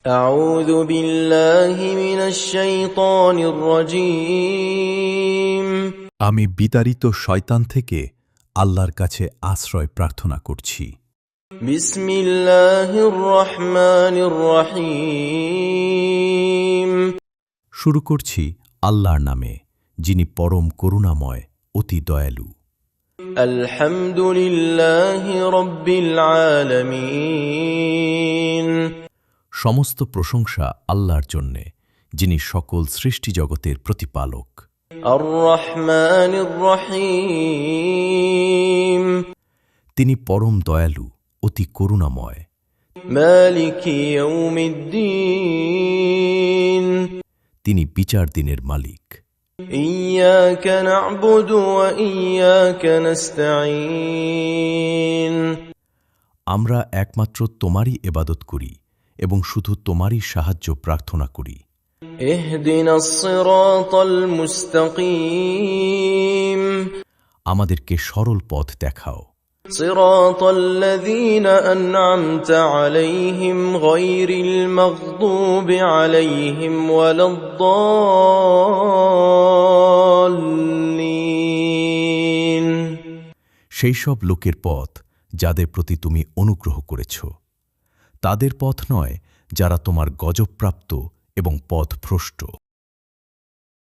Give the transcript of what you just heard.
أعوذ بالله من الشيطان الرجيم আমি বিতাড়িত শয়তান থেকে আল্লাহর কাছে আশ্রয় প্রার্থনা করছি। بسم الله الرحمن الرحيم শুরু করছি আল্লাহর নামে, যিনি পরম করুণাময়, অতি দয়ালু। الحمد لله رب العالمين সমস্ত প্রশংসা আল্লাহর জন্যে, যিনি সকল সৃষ্টি জগতের প্রতিপালক। الرحمن الرحيم তিনি পরম দয়ালু, অতি করুণাময়। مالك يوم الدين তিনি বিচার দিনের মালিক। إياك نعبد وإياك نستعين আমরা একমাত্র তোমারই ইবাদত করি এবং শুধু তোমারই সাহায্য প্রার্থনা করি। اهدنا الصراط المستقيم আমাদেরকে সরল পথ দেখাও। صراط الذين أنعمت عليهم غير المغضوب عليهم ولا الضالين সেই সব লোকের পথ যাদের প্রতি তুমি অনুগ্রহ করেছ, তাদের পথ নয় যারা তোমার গজবপ্রাপ্ত এবং পথভ্রষ্ট।